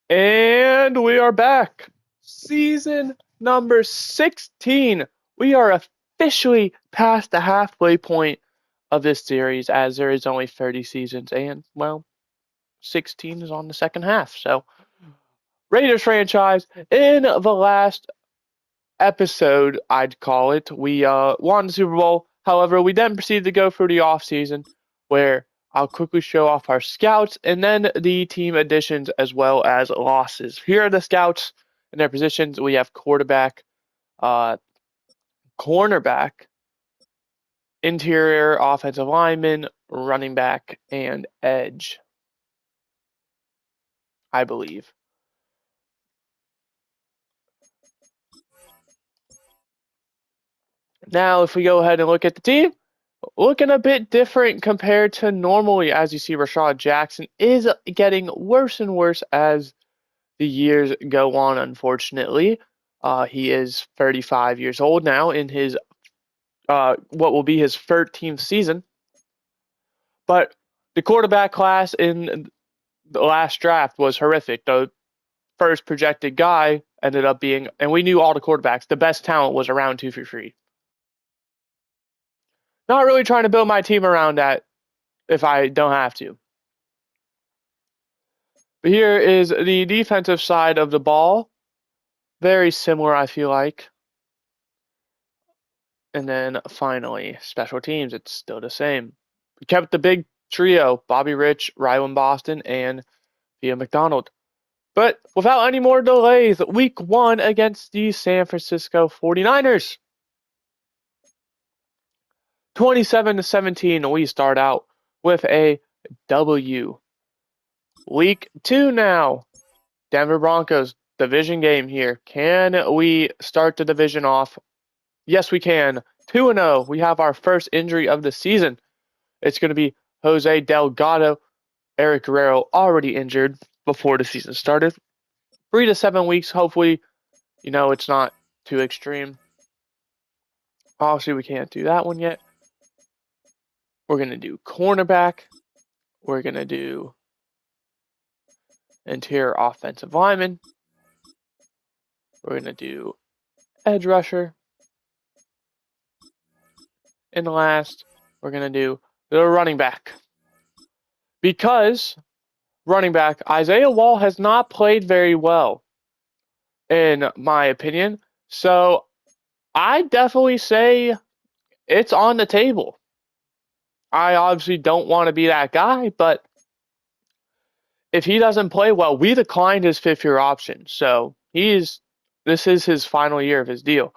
And we are back. Season number 16. We are officially past the halfway point of this series as there is only 30 seasons and, well, 16 is on the second half. So, Raiders franchise, in the last episode, I'd call it, we won the Super Bowl. However, we then proceeded to go through the offseason where I'll quickly show off our scouts and then the team additions as well as losses. Here are the scouts and their positions. We have quarterback, uh, cornerback, interior offensive lineman, running back, and edge, I believe. Now, if we go ahead and look at the team, looking a bit different compared to normally, as you see, Rashad Jackson is getting worse and worse as the years go on, unfortunately. He is 35 years old now in his what will be his 13th season. But the quarterback class in the last draft was horrific. The first projected guy ended up being, and we knew all the quarterbacks, the best talent was around 2 for 3. Not really trying to build my team around that if I don't have to. But here is the defensive side of the ball. Very similar, I feel like. And then finally, special teams. It's still the same. We kept the big trio, Bobby Rich, Rylan Boston, and Via McDonald. But without any more delays, week 1 against the San Francisco 49ers. 27-17, we start out with a W. Week 2 now. Denver Broncos, division game here. Can we start the division off? Yes, we can. 2-0. We have our first injury of the season. It's going to be Jose Delgado. Eric Guerrero already injured before the season started. 3 to 7 weeks. Hopefully, it's not too extreme. Obviously, we can't do that one yet. We're going to do cornerback. We're going to do interior offensive lineman. We're going to do edge rusher. And last, we're going to do the running back. Because running back, Isaiah Wall has not played very well, in my opinion. So I definitely say it's on the table. I obviously don't want to be that guy, but if he doesn't play well, we declined his 5th-year option. So this is his final year of his deal.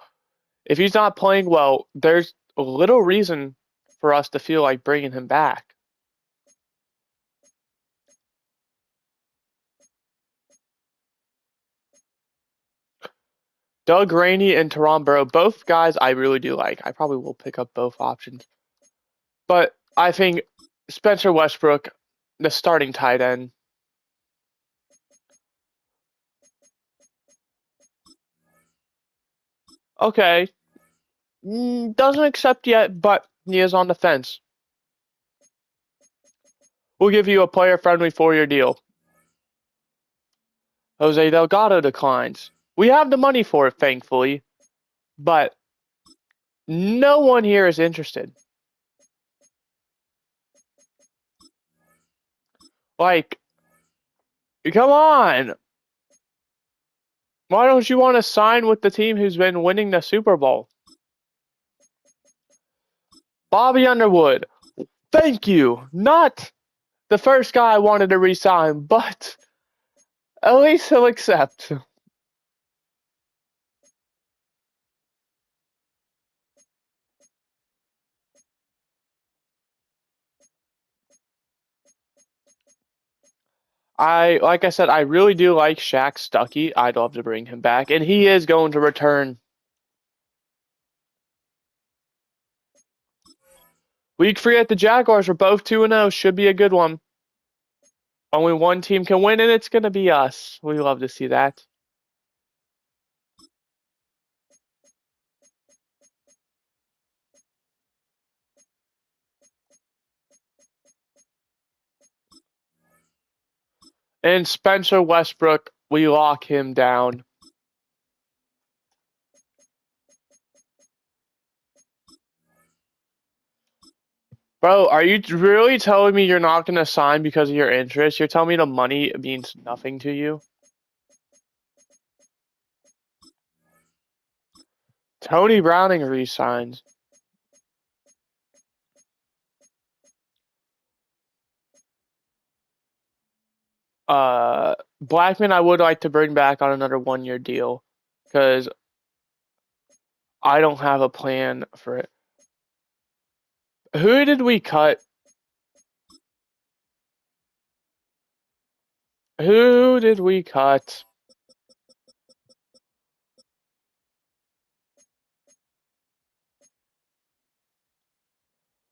If he's not playing well, there's little reason for us to feel like bringing him back. Doug Rainey and Teron Burrow, both guys I really do like. I probably will pick up both options. But I think Spencer Westbrook, the starting tight end. Okay. Doesn't accept yet, but he is on the fence. We'll give you a player-friendly 4-year deal. Jose Delgado declines. We have the money for it, thankfully, but no one here is interested. Like, come on. Why don't you want to sign with the team who's been winning the Super Bowl? Bobby Underwood. Thank you. Not the first guy I wanted to resign, but at least he'll accept. Like I said, I really do like Shaq Stuckey. I'd love to bring him back, and he is going to return. Week 3 at the Jaguars. We're both 2-0. Should be a good one. Only one team can win, and it's going to be us. We love to see that. And Spencer Westbrook We lock him down. Bro, are you really telling me you're not going to sign because of your interest? You're telling me the money means nothing to you? Tony Browning resigns. Blackman, I would like to bring back on another 1-year deal because I don't have a plan for it. Who did we cut? Who did we cut?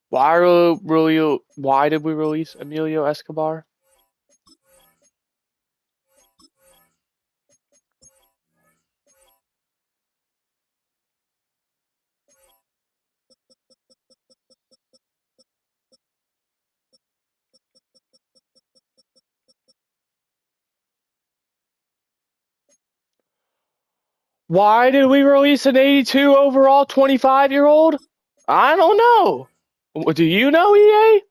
Why did we release Emilio Escobar? Why did we release an 82 overall 25-year-old? I don't know. Do you know, EA?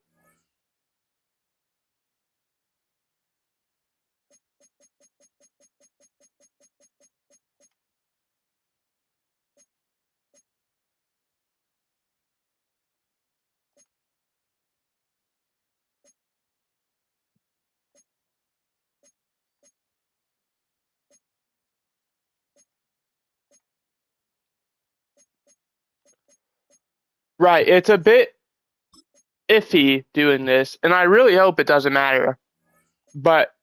Right, it's a bit iffy doing this, and I really hope it doesn't matter. But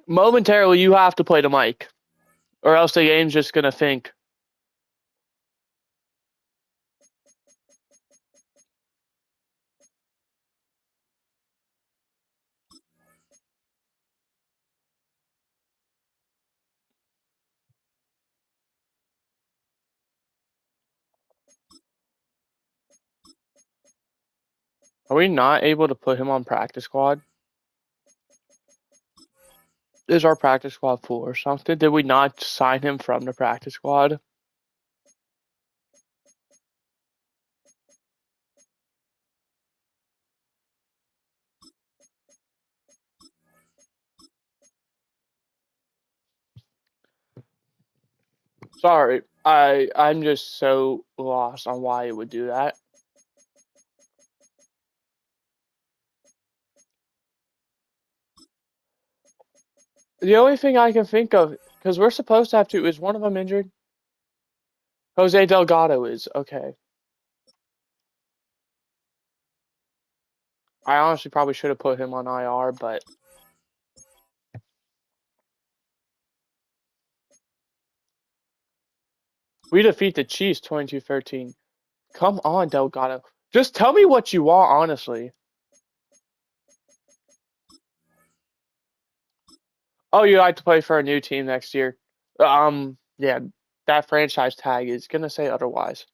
momentarily, you have to play the mic, or else the game's just gonna think. Are we not able to put him on practice squad? Is our practice squad full or something? Did we not sign him from the practice squad? Sorry, I'm just so lost on why it would do that. The only thing I can think of, because we're supposed to have two, is one of them injured? Jose Delgado is, okay. I honestly probably should have put him on IR, but we defeat the Chiefs 22-13. Come on, Delgado. Just tell me what you want, honestly. Oh, you like to play for a new team next year. Yeah, that franchise tag is gonna say otherwise.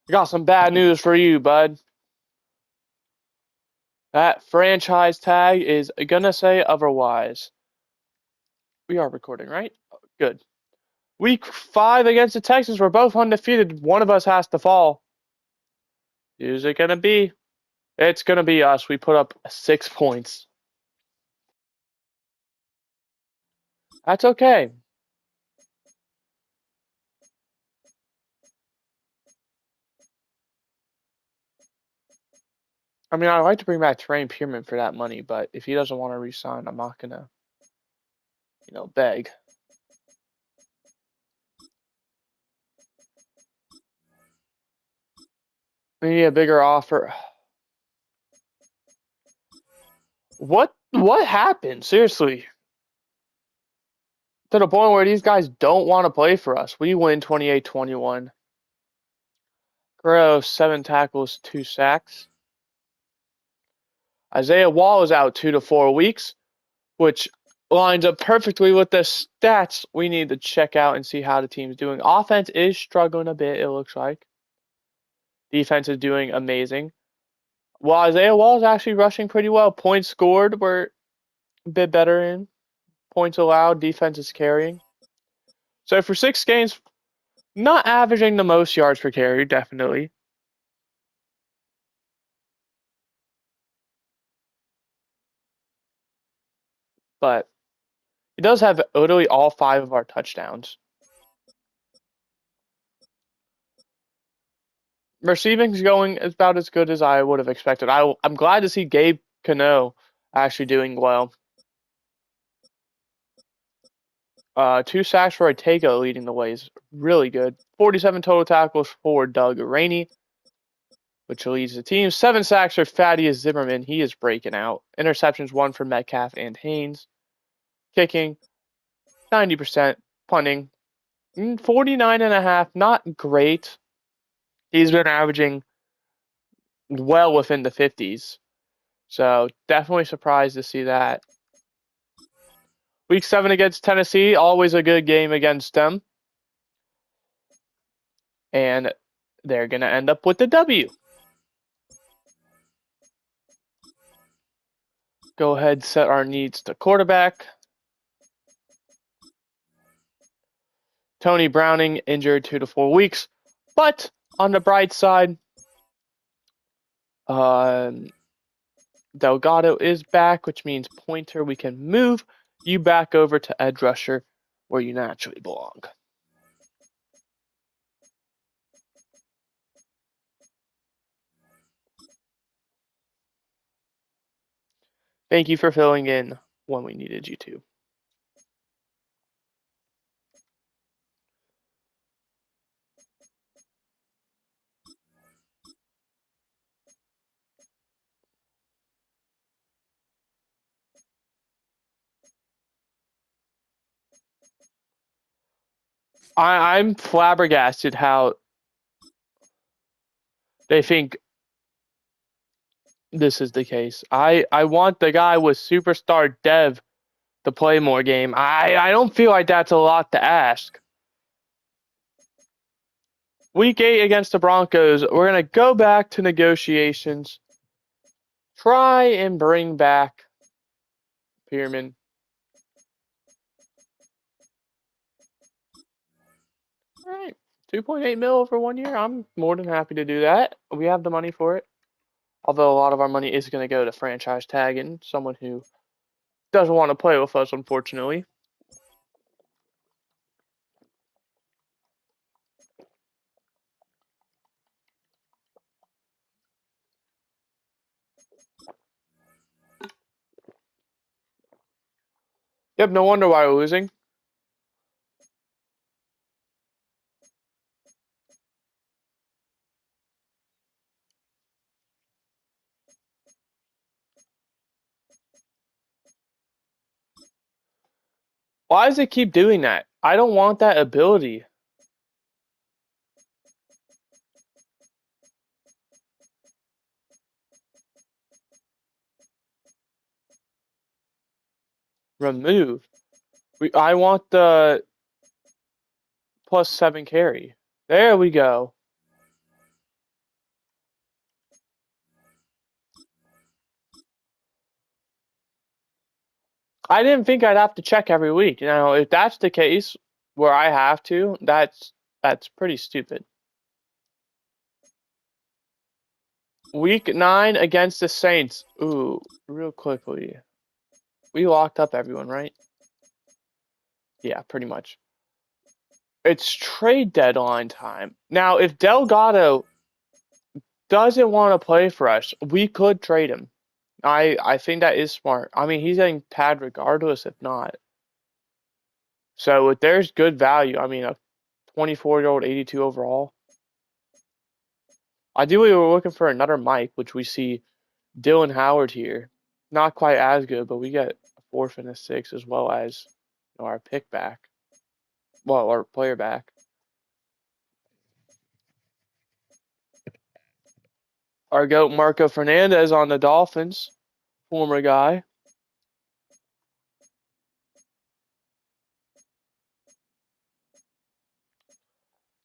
I got some bad news for you, bud. That franchise tag is gonna say otherwise. We are recording, right? Good. Week 5 against the Texans, we're both undefeated. One of us has to fall. Who's it gonna be? It's gonna be us. We put up 6 points. That's okay. I mean, I'd like to bring back Terrain Pierman for that money, but if he doesn't want to resign, I'm not gonna, beg. We need a bigger offer. What happened? Seriously. To the point where these guys don't want to play for us. We win 28-21. Gross, 7 tackles, 2 sacks. Isaiah Wall is out 2 to 4 weeks, which lines up perfectly with the stats we need to check out and see how the team's doing. Offense is struggling a bit, it looks like. Defense is doing amazing. Well, Isaiah Wall is actually rushing pretty well. Points scored were a bit better in. Points allowed, defense is carrying. So for 6 games, not averaging the most yards per carry, definitely. But he does have literally all 5 of our touchdowns. Receiving's going about as good as I would have expected. I'm glad to see Gabe Cano actually doing well. 2 sacks for Ortega leading the way is really good. 47 total tackles for Doug Rainey, which leads the team. 7 sacks for Thaddeus Zimmerman. He is breaking out. Interceptions 1 for Metcalf and Haynes. Kicking 90%. Punting 49.5. Not great. He's been averaging well within the 50s. So definitely surprised to see that. Week 7 against Tennessee, always a good game against them. And they're going to end up with the W. Go ahead, set our needs to quarterback. Tony Browning injured 2 to 4 weeks. But on the bright side, Delgado is back, which means Pointer, we can move you back over to edge rusher where you naturally belong. Thank you for filling in when we needed you to. I'm flabbergasted how they think this is the case. I want the guy with superstar dev to play more game. I don't feel like that's a lot to ask. Week 8 against the Broncos, we're going to go back to negotiations. Try and bring back Pearman. All right, 2.8 mil for 1 year. I'm more than happy to do that. We have the money for it. Although a lot of our money is going to go to franchise tagging someone who doesn't want to play with us, unfortunately. Yep, no wonder why we're losing. Why does it keep doing that? I don't want that ability. Remove. I want the +7 carry. There we go. I didn't think I'd have to check every week. If that's the case where I have to, that's pretty stupid. Week 9 against the Saints. Ooh, real quickly. We locked up everyone, right? Yeah, pretty much. It's trade deadline time. Now, if Delgado doesn't want to play for us, we could trade him. I think that is smart. I mean, he's getting tagged regardless if not. So if there's good value, I mean, a 24-year-old, 82 overall. Ideally, we're looking for another Mike, which we see Dylan Howard here. Not quite as good, but we get a 4th and a 6th as well as our pick back. Well, our player back. Our GOAT Marco Fernandez on the Dolphins, former guy.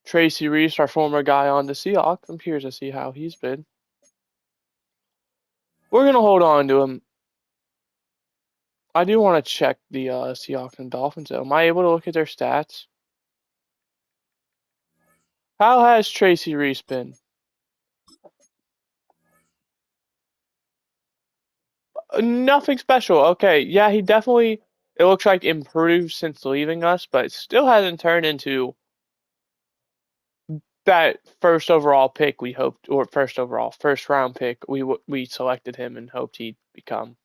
Tracy Reese, our former guy on the Seahawks. I'm curious to see how he's been. We're going to hold on to him. I do want to check the Seahawks and Dolphins, though. Am I able to look at their stats? How has Tracy Reese been? Nothing special. Okay, yeah, he definitely, it looks like improved since leaving us, but still hasn't turned into that first overall pick we hoped, or first round pick we selected him and hoped he'd become.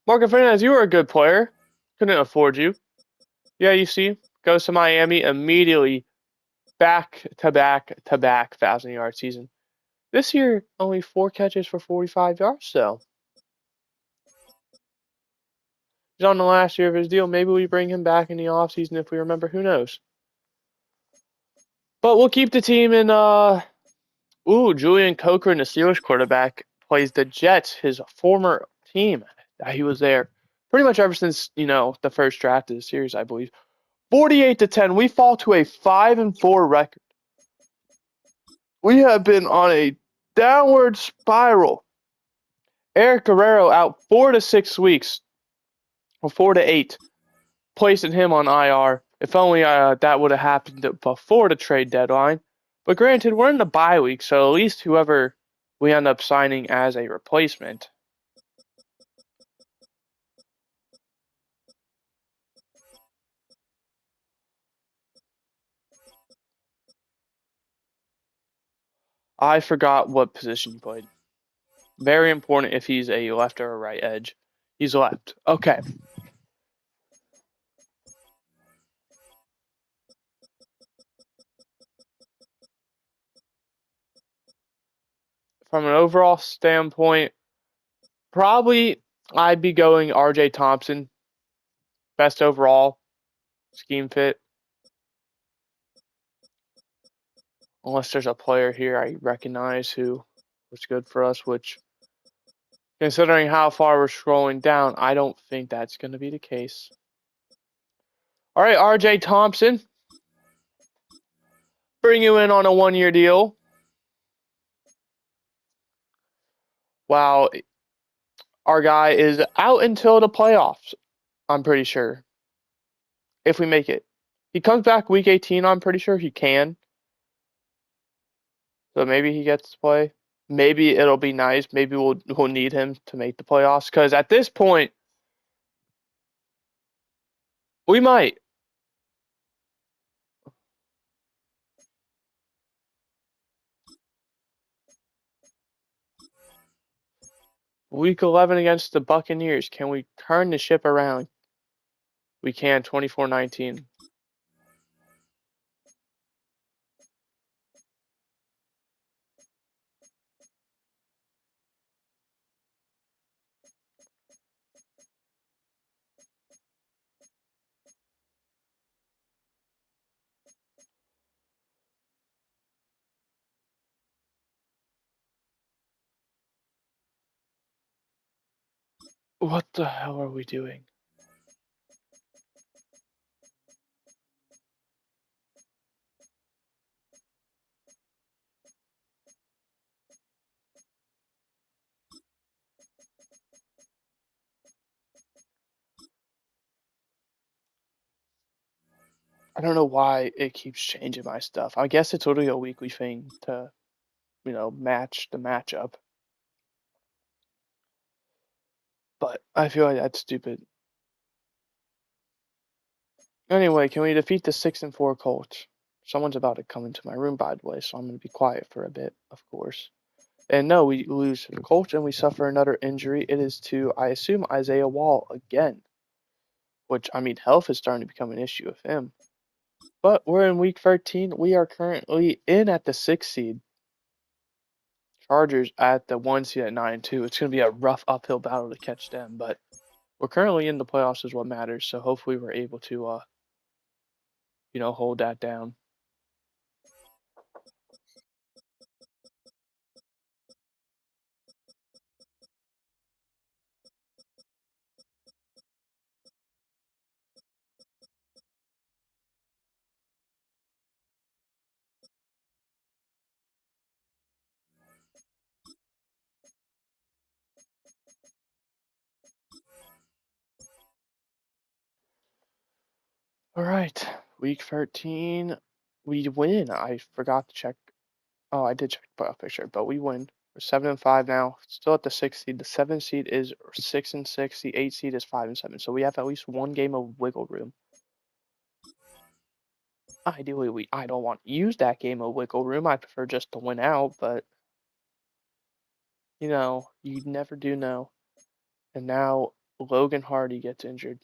Morgan Fernandez, you were a good player. Couldn't afford you. Yeah, you see, goes to Miami immediately, back to back to back 1,000-yard season. This year, only 4 catches for 45 yards, though. He's on the last year of his deal. Maybe we bring him back in the offseason if we remember. Who knows? But we'll keep the team in. Julian Cochran, the Steelers quarterback, plays the Jets, his former team. He was there pretty much ever since the first draft of the series, I believe. 48-10. We fall to a 5-4 record. We have been on a downward spiral. Eric Guerrero out 4 to 6 weeks, or 4 to 8, placing him on IR. If only that would have happened before the trade deadline. But granted, we're in the bye week, so at least whoever we end up signing as a replacement. I forgot what position he played. Very important if he's a left or a right edge. He's left. Okay. From an overall standpoint, probably I'd be going RJ Thompson. Best overall scheme fit. Unless there's a player here I recognize who was good for us, which, considering how far we're scrolling down, I don't think that's going to be the case. All right, RJ Thompson. Bring you in on a 1-year deal. Wow. Our guy is out until the playoffs, I'm pretty sure. If we make it. He comes back week 18, I'm pretty sure he can. So maybe he gets to play. Maybe it'll be nice. Maybe we'll need him to make the playoffs. Because at this point, we might. Week 11 against the Buccaneers. Can we turn the ship around? We can, 24-19. What the hell are we doing? I don't know why it keeps changing my stuff. I guess it's literally a weekly thing to, match the matchup. But I feel like that's stupid. Anyway, can we defeat the 6-4 Colts? Someone's about to come into my room, by the way, so I'm going to be quiet for a bit, of course. And no, we lose to the Colts and we suffer another injury. It is to, I assume, Isaiah Wall again. Which, health is starting to become an issue with him. But we're in week 13. We are currently in at the 6th seed. Chargers at the 1 seed at 9-2. It's going to be a rough uphill battle to catch them, but we're currently in the playoffs is what matters. So hopefully we're able to, hold that down. All right, week 13, we win. I forgot to check. Oh, I did check the playoff picture, but we win. We're 7-5 now. Still at the 6th seed. The 7th seed is 6-6. The 8th seed is 5-7. So we have at least one game of wiggle room. Ideally, I don't want to use that game of wiggle room. I prefer just to win out, but you never do know. And now Logan Hardy gets injured.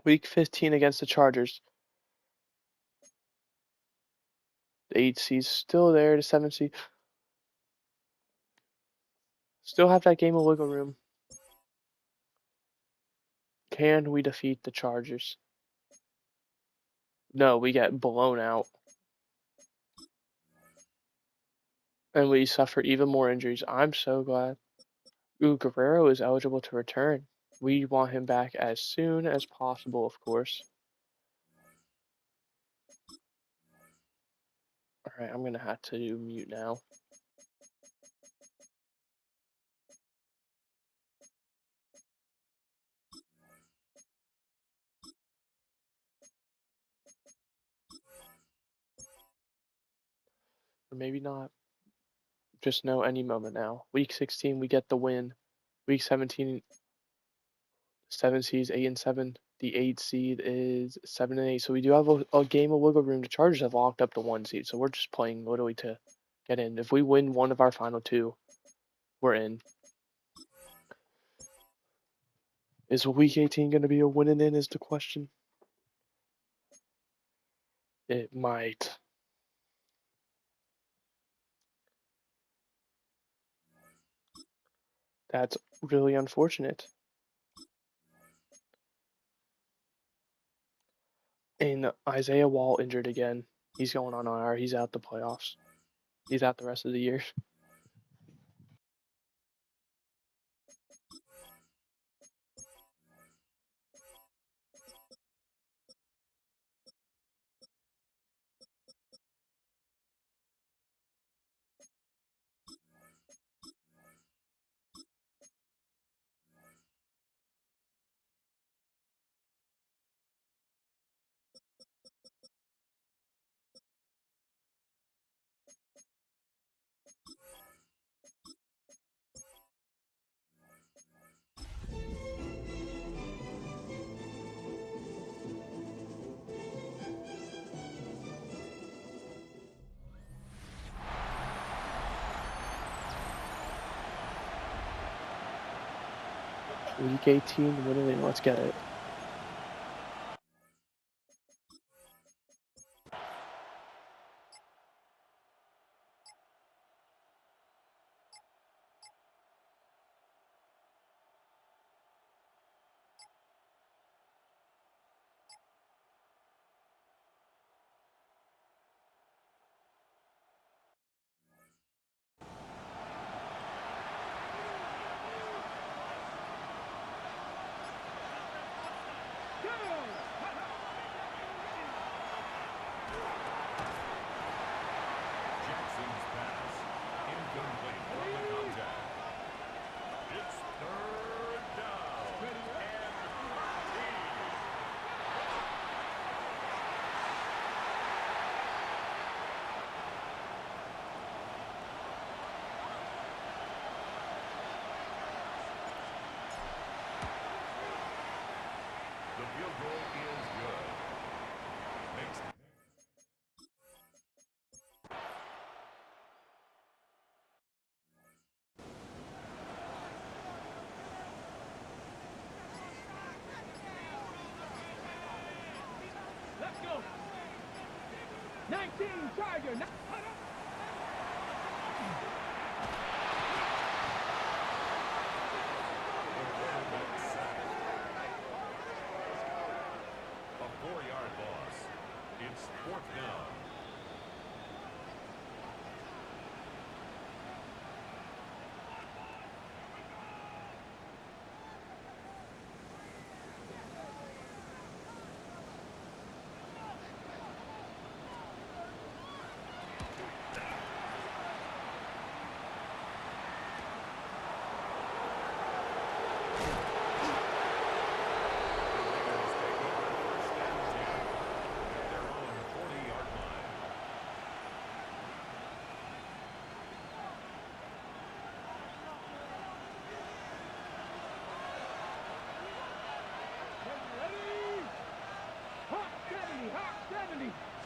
Week 15 against the Chargers. The 8th seed's still there. The 7th seed still have that game of wiggle room. Can we defeat the Chargers? No, we get blown out. And we suffer even more injuries. I'm so glad. Ooh, Guerrero is eligible to return. We want him back as soon as possible, of course. Alright, I'm gonna have to do mute now. Or maybe not. Just know any moment now. Week 16, we get the win. Week 17, 7 seeds 8-7. The 8 seed is 7-8. So we do have a game of wiggle room. The Chargers have locked up the 1 seed, so we're just playing literally to get in. If we win one of our final 2, we're in. Is week 18 going to be a winning in is the question? It might. That's really unfortunate. And Isaiah Wall injured again. He's going on IR. He's out the playoffs. He's out the rest of the year. Week 18, winning in. Let's get it. Let's go. 19 Charger. A 4-yard loss. It's 4th down.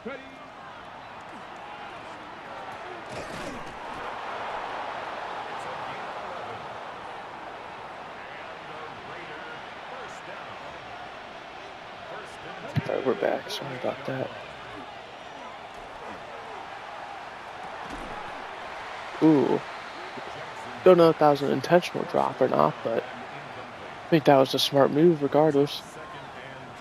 Ready. It's a gain of 11. And the Raider first down. First and 10. Alright, we're back. Sorry about that. Ooh. Don't know if that was an intentional drop or not, but I think that was a smart move regardless. Second and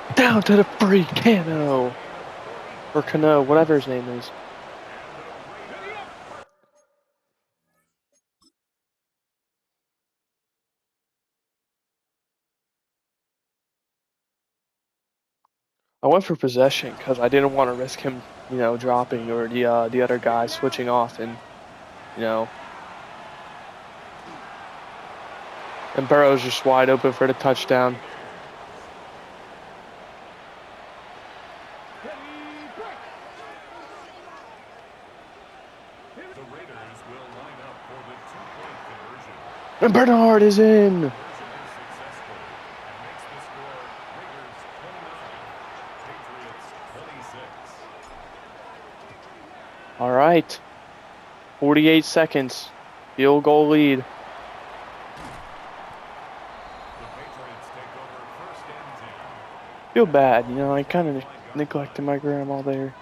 10. Down to the free Cano. Or Cano, whatever his name is. I went for possession because I didn't want to risk him, dropping or the other guy switching off and, and Burrow's just wide open for the touchdown. The Raiders will line up for the two-point conversion. And Bernard is in. Conversion is successful and makes the score Raiders 29, Patriots 26. All right. 48 seconds. Field goal lead. The Patriots take over first and 10. Feel bad, I kind of neglected my grandma there.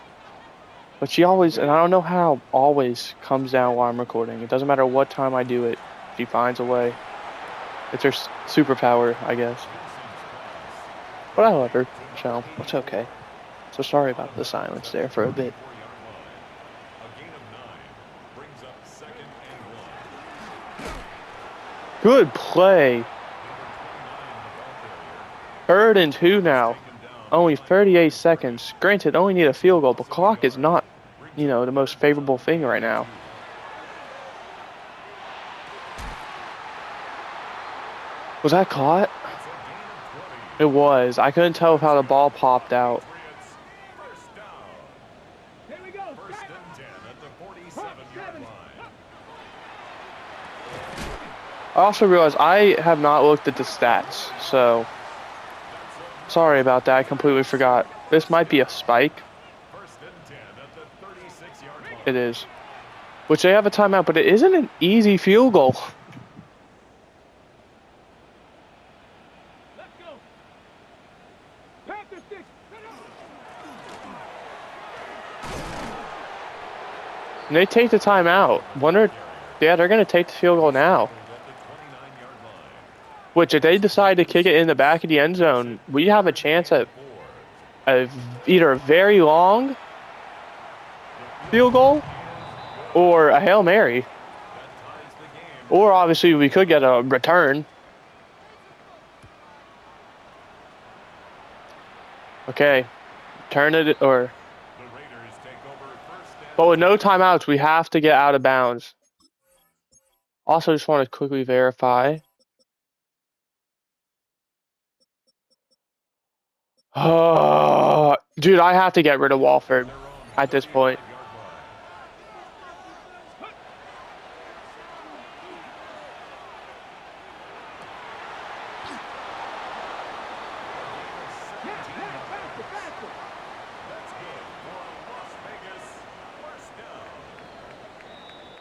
But she always, and I don't know how, always comes down while I'm recording. It doesn't matter what time I do it. She finds a way. It's her superpower, I guess. But I love her, so it's okay. So sorry about the silence there for a bit. A gain of 9 brings up second and 1. Good play. Third and 2 now. Only 38 seconds. Granted, only need a field goal, but clock is not, the most favorable thing right now. Was that caught? It was. I couldn't tell how the ball popped out. First down. Here we go. First and 10 at the 47-yard line. I also realized I have not looked at the stats, so sorry about that. I completely forgot. This might be a spike. First and 10 at the 36-yard line. It is. Which they have a timeout, but it isn't an easy field goal. Let's go. Panther six. And they take the timeout. They're going to take the field goal now. At the 29-yard line. Which, if they decide to kick it in the back of the end zone, we have a chance at either a very long field goal or a Hail Mary. That ties the game. Or, obviously, we could get a return. Okay. Turn it, or... The Raiders take over first and But with no timeouts, we have to get out of bounds. Also, just want to quickly verify. Dude, I have to get rid of Walford at this point.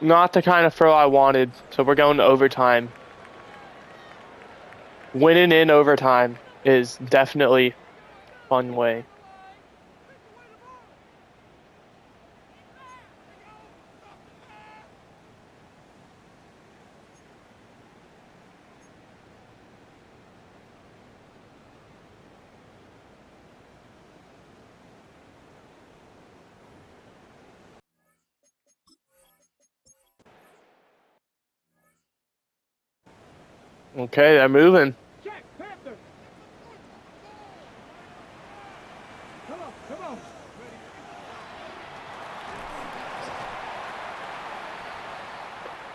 Not the kind of throw I wanted, so we're going to overtime. Winning in overtime is definitely a fun way. Okay, they're moving. Check. Panther. Come on. Come on.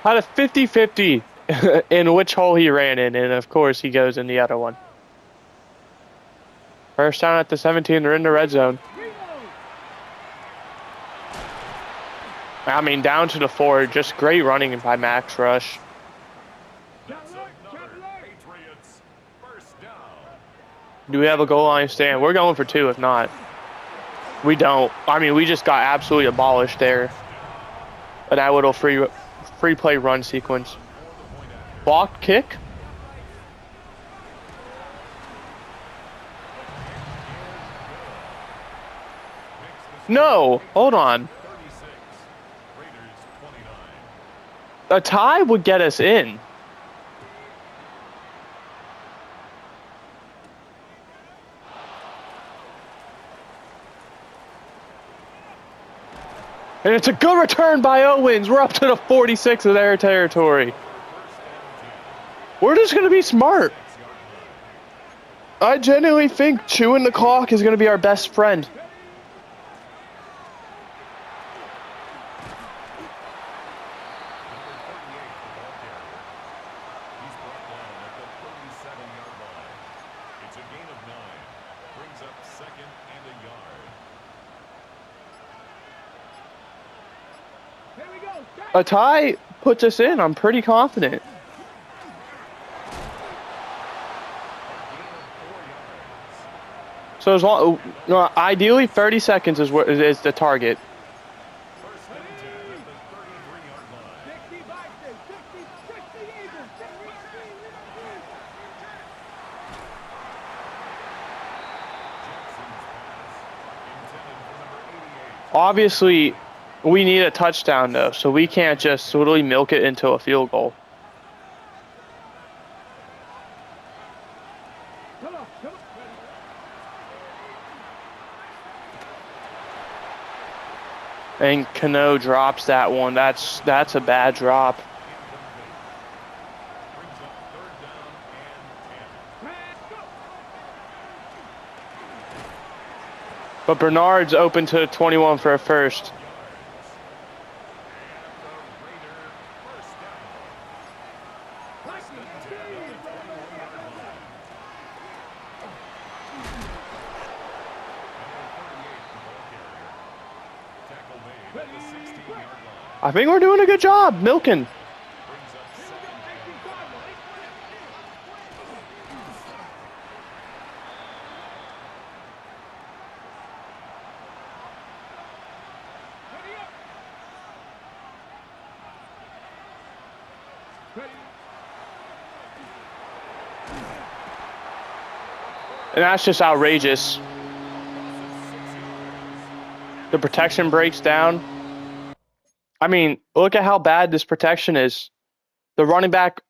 Had a 50-50 in which hole he ran in, and of course he goes in the other one. First down at the 17, they're in the red zone. I mean, down to the 4, just great running by Max Rush. That's Do we have a goal line stand? We're going for 2 if not. We don't. I mean, we just got absolutely abolished there. And that little free play run sequence. Block kick? No, hold on. A tie would get us in. And it's a good return by Owens. We're up to the 46 of their territory. We're just going to be smart. I genuinely think chewing the clock is going to be our best friend. A tie puts us in. I'm pretty confident. So as long, ideally 30 seconds is what is the target. Obviously, we need a touchdown though, so we can't just totally milk it into a field goal. And Cano drops that one. That's a bad drop. But Bernard's open to 21 for a first. I think we're doing a good job milking. And that's just outrageous. The protection breaks down. I mean, look at how bad this protection is. The running back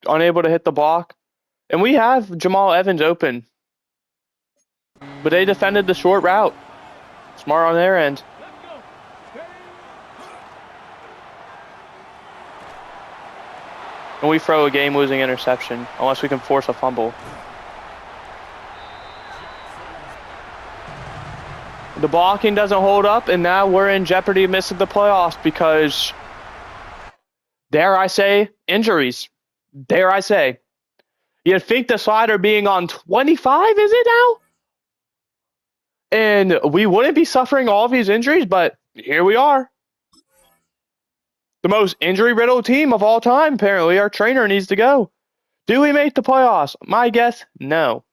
unable to hit the block. And we have Jamal Evans open. But they defended the short route. Smart on their end. And we throw a game-losing interception, unless we can force a fumble. The blocking doesn't hold up, and now we're in jeopardy of missing the playoffs because, dare I say, injuries. Dare I say. You'd think the slider being on 25, is it now? And we wouldn't be suffering all of these injuries, but here we are. The most injury-riddled team of all time, apparently. Our trainer needs to go. Do we make the playoffs? My guess, no.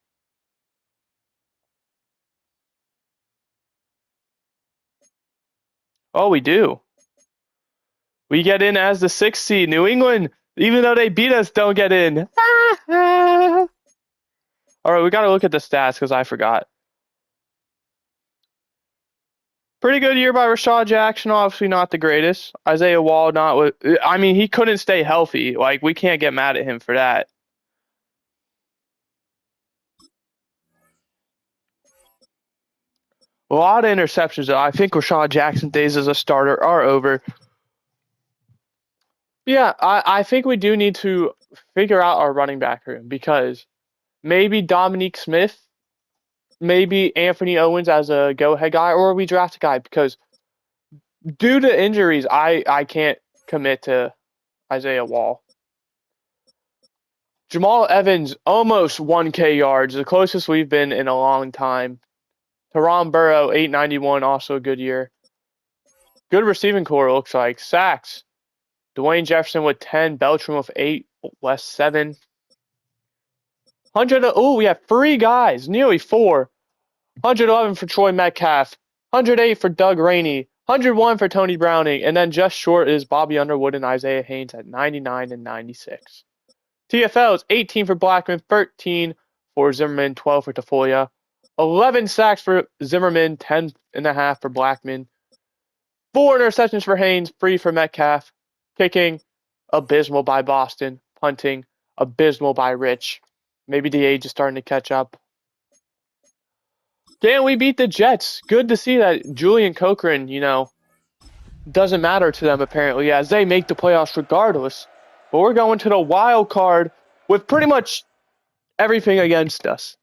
Oh, we do. We get in as the 6th seed. New England, even though they beat us, don't get in. All right, we got to look at the stats because I forgot. Pretty good year by Rashad Jackson. Obviously not the greatest. Isaiah Wall, not with. I mean, he couldn't stay healthy. Like, we can't get mad at him for that. A lot of interceptions. I think Rashad Jackson days as a starter are over. Yeah, I think we do need to figure out our running back room because maybe Dominique Smith, maybe Anthony Owens as a go-ahead guy, or we draft a guy because due to injuries, I can't commit to Isaiah Wall. Jamal Evans, almost 1K yards, the closest we've been in a long time. Teron Burrow, 891, also a good year. Good receiving core, looks like. Sacks. Dwayne Jefferson with 10, Beltran with 8, West 7. Oh, we have 3 guys, nearly 4. 111 for Troy Metcalf, 108 for Doug Rainey, 101 for Tony Browning, and then just short is Bobby Underwood and Isaiah Haynes at 99 and 96. TFL is 18 for Blackman, 13 for Zimmerman, 12 for Tafoya, 11 sacks for Zimmerman, 10.5 for Blackman, 4 interceptions for Haynes, 3 for Metcalf, kicking, abysmal by Boston, punting, abysmal by Rich. Maybe the age is starting to catch up. Can we beat the Jets? Good to see that Julian Cochran, doesn't matter to them apparently as they make the playoffs regardless. But we're going to the wild card with pretty much everything against us.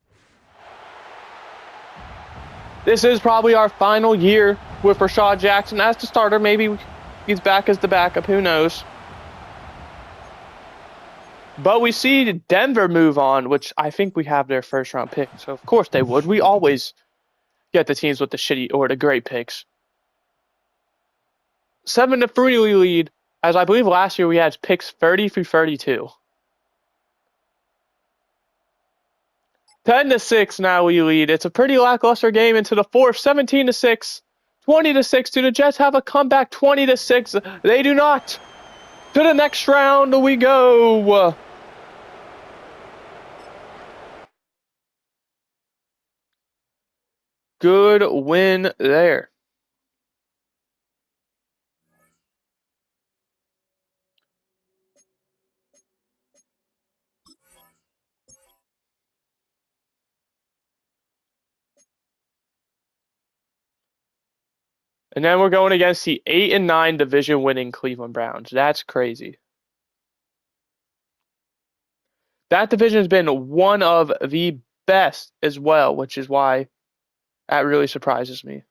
This is probably our final year with Rashad Jackson as the starter. Maybe he's back as the backup. Who knows? But we see Denver move on, which I think we have their first round pick. So of course they would. We always get the teams with the shitty or the great picks. 7-3 we lead, as I believe last year we had picks 30 through 32. 10-6 now we lead. It's a pretty lackluster game into the fourth. 17-6, 20-6. Do the Jets have a comeback? 20-6. They do not. To the next round we go. Good win there. And then we're going against the 8-9 division winning Cleveland Browns. That's crazy. That division has been one of the best as well, which is why that really surprises me.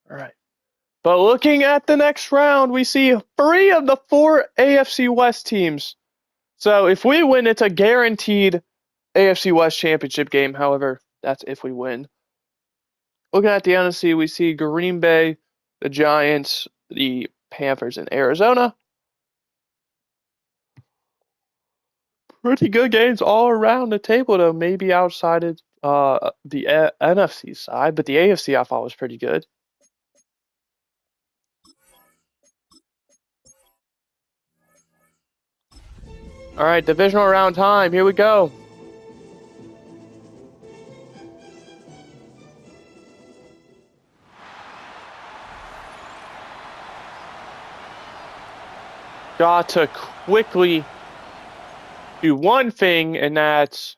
All right. But looking at the next round, we see 3 of the 4 AFC West teams. So if we win, it's a guaranteed AFC West championship game. However, that's if we win. Looking at the NFC, we see Green Bay, the Giants, the Panthers, and Arizona. Pretty good games all around the table, though. Maybe outside of the NFC side, but the AFC I thought was pretty good. All right, divisional round time. Here we go. Got to quickly do one thing, and that's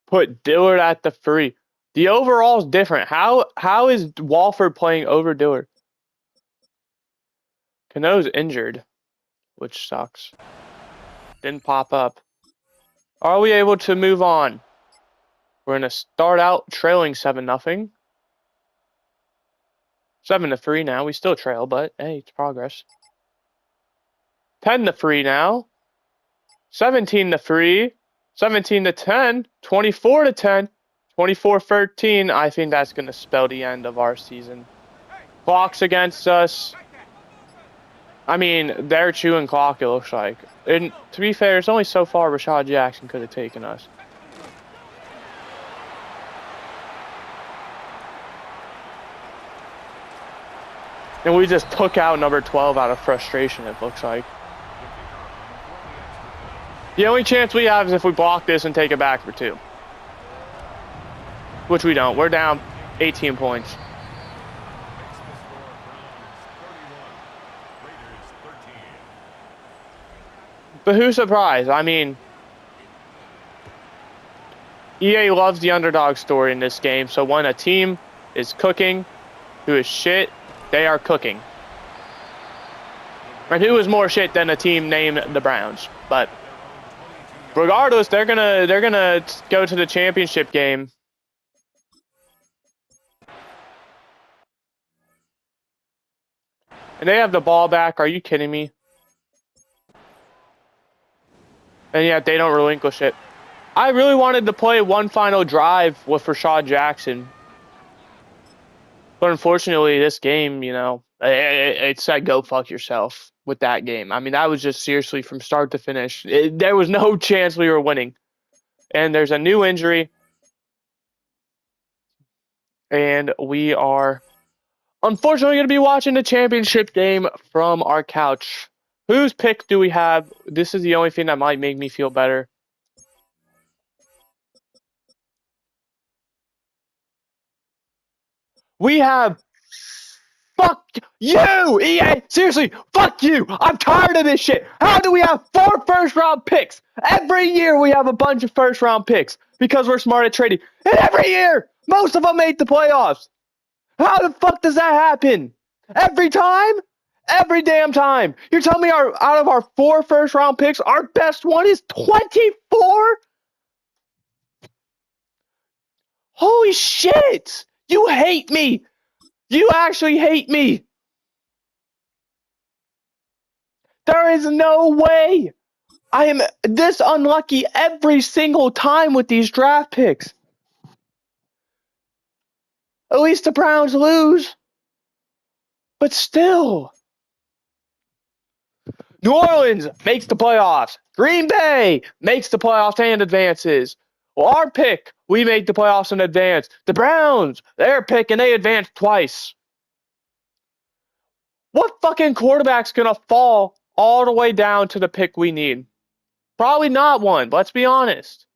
put Dillard at the 3. The overall is different. How is Walford playing over Dillard? Cano's injured, which sucks. Didn't pop up. Are we able to move on? We're going to start out trailing 7-0. 7-3 now. We still trail, but hey, it's progress. 10-3 now. 17-3. 17-10. 24-10. 24-13. I think that's going to spell the end of our season. Clock's against us. I mean, they're chewing clock, it looks like. And to be fair, it's only so far Rashad Jackson could have taken us. And we just took out number 12 out of frustration, it looks like. The only chance we have is if we block this and take it back for 2. Which we don't. We're down 18 points. But who's surprised? I mean, EA loves the underdog story in this game. So when a team is cooking, who is shit, they are cooking. And who is more shit than a team named the Browns? But regardless, they're gonna go to the championship game. And they have the ball back. Are you kidding me? And yet they don't relinquish it. I really wanted to play one final drive with Rashad Jackson. But unfortunately, this game, it said go fuck yourself with that game. I mean, that was just seriously from start to finish. There was no chance we were winning. And there's a new injury. And we are unfortunately going to be watching the championship game from our couch. Whose pick do we have? This is the only thing that might make me feel better. We have fuck you, EA. Seriously, fuck you. I'm tired of this shit. How do we have 4 first-round picks? Every year we have a bunch of first-round picks because we're smart at trading. And every year, most of them make the playoffs. How the fuck does that happen? Every time? Every damn time. You're telling me out of our 4 first-round picks, our best one is 24? Holy shit! You hate me. You actually hate me. There is no way. I am this unlucky every single time with these draft picks. At least the Browns lose. But still. New Orleans makes the playoffs. Green Bay makes the playoffs and advances. Well, our pick, we make the playoffs and advance. The Browns, their pick, and they advance twice. What fucking quarterback's going to fall all the way down to the pick we need? Probably not one. Let's be honest.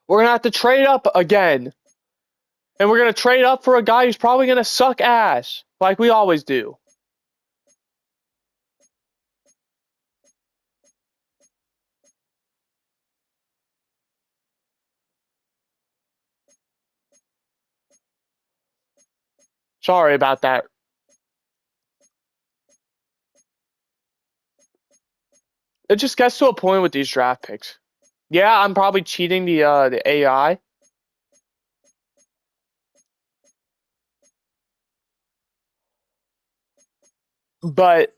We're going to have to trade up again. And we're going to trade up for a guy who's probably going to suck ass, like we always do. Sorry about that. It just gets to a point with these draft picks. Yeah, I'm probably cheating the AI. But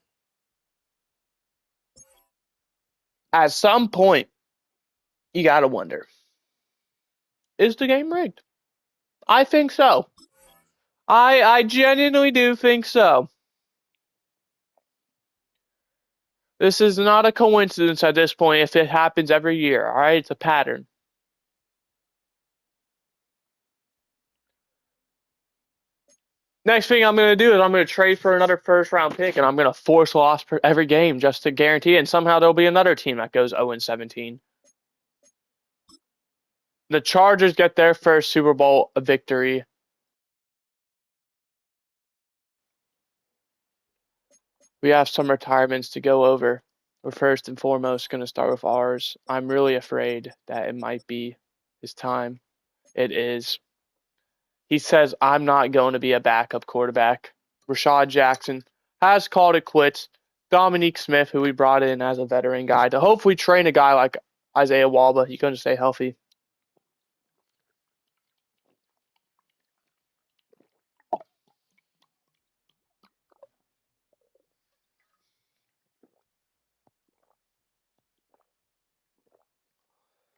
at some point, you got to wonder, is the game rigged? I think so. I genuinely do think so. This is not a coincidence at this point if it happens every year, all right? It's a pattern. Next thing I'm going to do is I'm going to trade for another first round pick and I'm going to force loss per every game just to guarantee it. And somehow there'll be another team that goes 0-17. The Chargers get their first Super Bowl victory. We have some retirements to go over. We're first and foremost going to start with ours. I'm really afraid that it might be his time. It is. He says, I'm not going to be a backup quarterback. Rashad Jackson has called it quits. Dominique Smith, who we brought in as a veteran guy to hopefully train a guy like Isaiah Walba. He's going to stay healthy.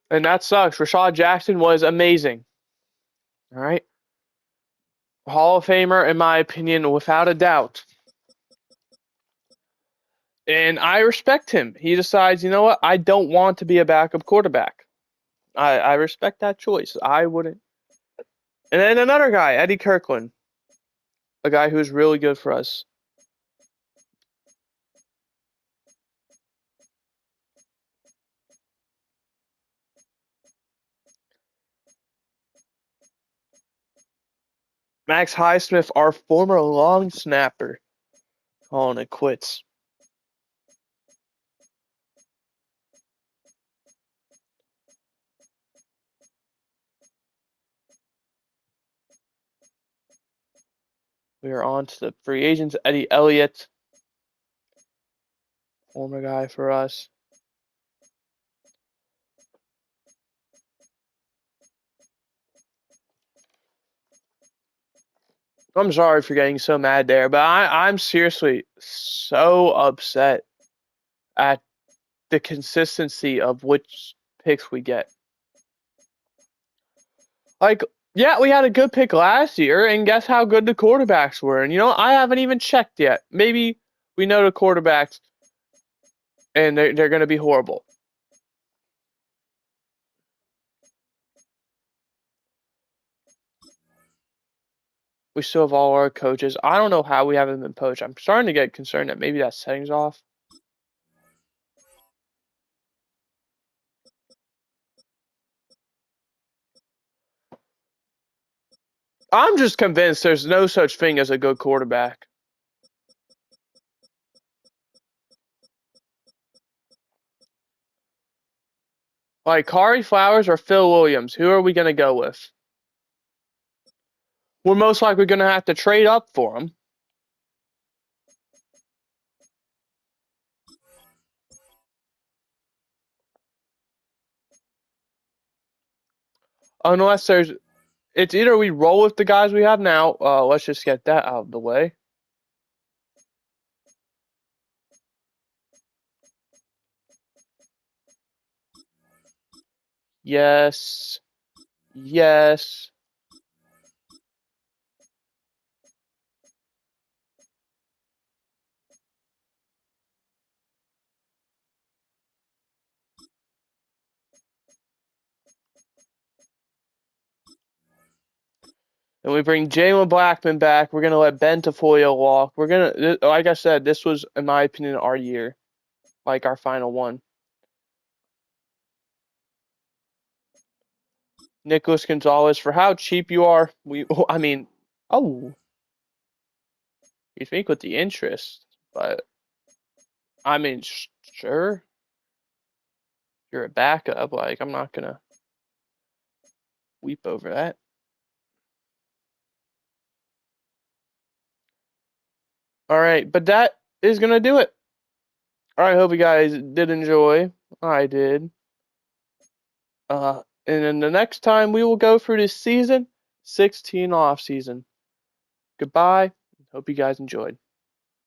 And that sucks. Rashad Jackson was amazing. All right. Hall of Famer, in my opinion, without a doubt. And I respect him. He decides, you know what? I don't want to be a backup quarterback. I respect that choice. I wouldn't. And then another guy, Eddie Kirkland, a guy who's really good for us. Max Highsmith, our former long snapper, calling it quits. We are on to the free agents. Eddie Elliott, former guy for us. I'm sorry for getting so mad there, but I'm seriously so upset at the consistency of which picks we get. Like, yeah, we had a good pick last year, and guess how good the quarterbacks were? And I haven't even checked yet. Maybe we know the quarterbacks, and they're going to be horrible. We still have all our coaches. I don't know how we haven't been poached. I'm starting to get concerned that maybe that setting's off. I'm just convinced there's no such thing as a good quarterback. Like Kari Flowers or Phil Williams, who are we going to go with? We're most likely going to have to trade up for them. Unless it's either we roll with the guys we have now. Let's just get that out of the way. Yes. Yes. And we bring Jalen Blackman back. We're going to let Ben Tafoya walk. We're going to, like I said, this was, in my opinion, our year. Like our final one. Nicholas Gonzalez, for how cheap you are, I mean, oh, you think with the interest, but I mean, sure, you're a backup. Like, I'm not going to weep over that. All right, but that is going to do it. All right, hope you guys did enjoy. I did. And then the next time we will go through this season 16 off season. Goodbye. Hope you guys enjoyed.